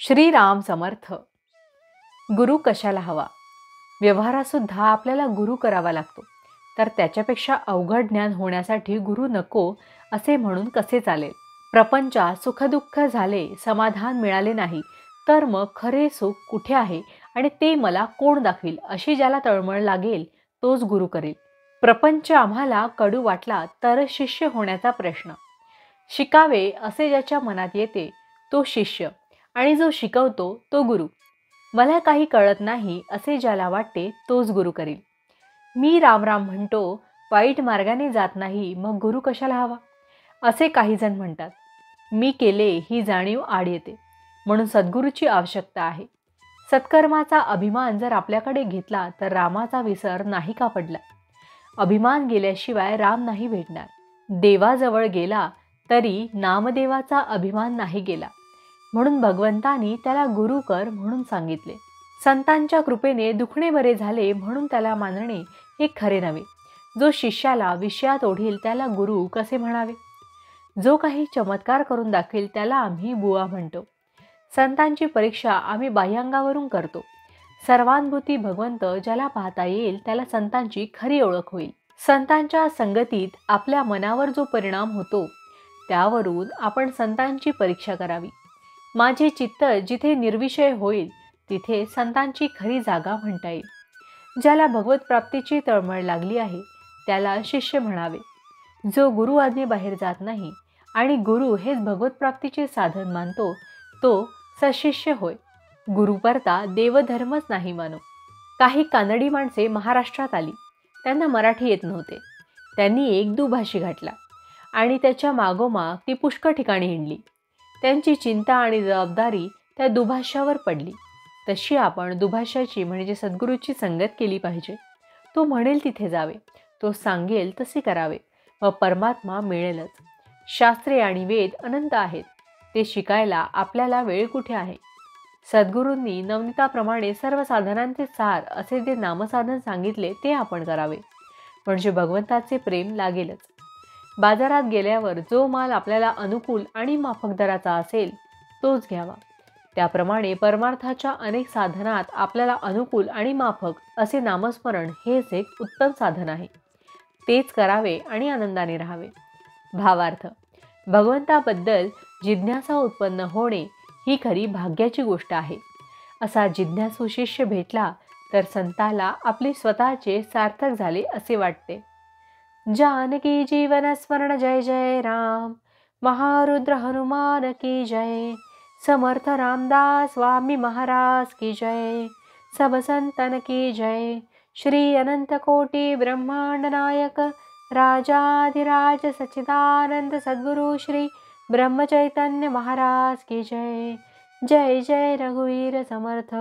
श्रीराम समर्थ. गुरु कशाला हवा? व्यवहारात सुद्धा आपल्याला गुरु करावा लागतो, तर त्याच्यापेक्षा अवघड ज्ञान होण्यासाठी गुरु नको असे म्हणून कसे चालेल? प्रपंचात सुखदुःख झाले, समाधान मिळाले नाही, तर मग खरे सुख कुठे आहे आणि ते मला कोण दाखवील अशी ज्याला तळमळ लागेल तोच गुरु करेल. प्रपंच आम्हाला कडू वाटला तर शिष्य होण्याचा प्रश्न. शिकावे असे ज्याच्या मनात येते तो शिष्य, आणि जो शिकवतो तो गुरु. मला काही कळत नाही असे ज्याला वाटते तोच गुरु करील. मी राम राम म्हणतो, वाईट मार्गाने जात नाही, मग गुरु कशाला हवा असे काही जण म्हणतात. मी केले ही जाणीव आड येते, म्हणून सद्गुरूची आवश्यकता आहे. सत्कर्माचा अभिमान जर आपल्याकडे घेतला तर रामाचा विसर नाही का पडला? अभिमान गेल्याशिवाय राम नाही भेटणार. देवाजवळ गेला तरी नामदेवाचा अभिमान नाही गेला, म्हणून भगवंतानी त्याला गुरु कर म्हणून सांगितले. संतांच्या कृपेने दुखणे बरे झाले म्हणून त्याला मानणे हे खरे नव्हे. जो शिष्याला विषयात ओढील त्याला गुरु कसे म्हणावे? जो काही चमत्कार करून दाखवेल त्याला आम्ही बुवा म्हणतो. संतांची परीक्षा आम्ही बाह्यांगावरून करतो. सर्वानुभूती भगवंत ज्याला पाहता येईल त्याला संतांची खरी ओळख होईल. संतांच्या संगतीत आपल्या मनावर जो परिणाम होतो त्यावरून आपण संतांची परीक्षा करावी. माझे चित्त जिथे निर्विषय होईल तिथे संतांची खरी जागा म्हणता येईल. ज्याला भगवत प्राप्तीची तळमळ लागली आहे त्याला शिष्य म्हणावे. जो गुरु आज्ञेबाहेर जात नाही आणि गुरु हेच भगवत प्राप्तीचे साधन मानतो तो सशिष्य होय. गुरु करता देवधर्मच नाही मानो. काही कानडी माणसे महाराष्ट्रात आली. त्यांना मराठी येत नव्हते. त्यांनी एक दुभाषी घातला आणि त्याच्या मागोमाग ती पुष्कळ ठिकाणी हिंडली. त्यांची चिंता आणि जबाबदारी त्या दुभाष्यावर पडली. तशी आपण दुभाष्याची म्हणजे सद्गुरूची संगत केली पाहिजे. तो म्हणेल तिथे जावे, तो सांगेल तसे करावे व परमात्मा मिळेलच. शास्त्रे आणि वेद अनंत आहेत, ते शिकायला आपल्याला वेळ कुठे आहे? सद्गुरूंनी नवनीताप्रमाणे सर्व साधनांचे सार असे जे नामसाधन सांगितले ते आपण करावे, म्हणजे भगवंताचे प्रेम लागेलच. बाजारात गेल्यावर जो माल आपल्याला अनुकूल आणि माफक दराचा असेल तोच घ्यावा. त्याप्रमाणे परमार्थाच्या अनेक साधनात आपल्याला अनुकूल आणि माफक असे नामस्मरण हेच एक उत्तम साधन आहे. तेच करावे आणि आनंदाने राहावे. भावार्थ: भगवंताबद्दल जिज्ञासा उत्पन्न होणे ही खरी भाग्याची गोष्ट आहे. असा जिज्ञासू शिष्य भेटला तर संताला आपले स्वतःचे सार्थक झाले असे वाटते. जानकी जीवन स्मरण जय जय राम. महारुद्र हनुमान की जय. समर्थ रामदास स्वामी महाराज की जय. सब संतन की जय. श्री अनंत कोटि ब्रह्मांड नायक राजाधिराज सच्चिदानंद सद्गुरु श्री ब्रह्म चैतन्य महाराज की जय. जय जय रघुवीर समर्थ.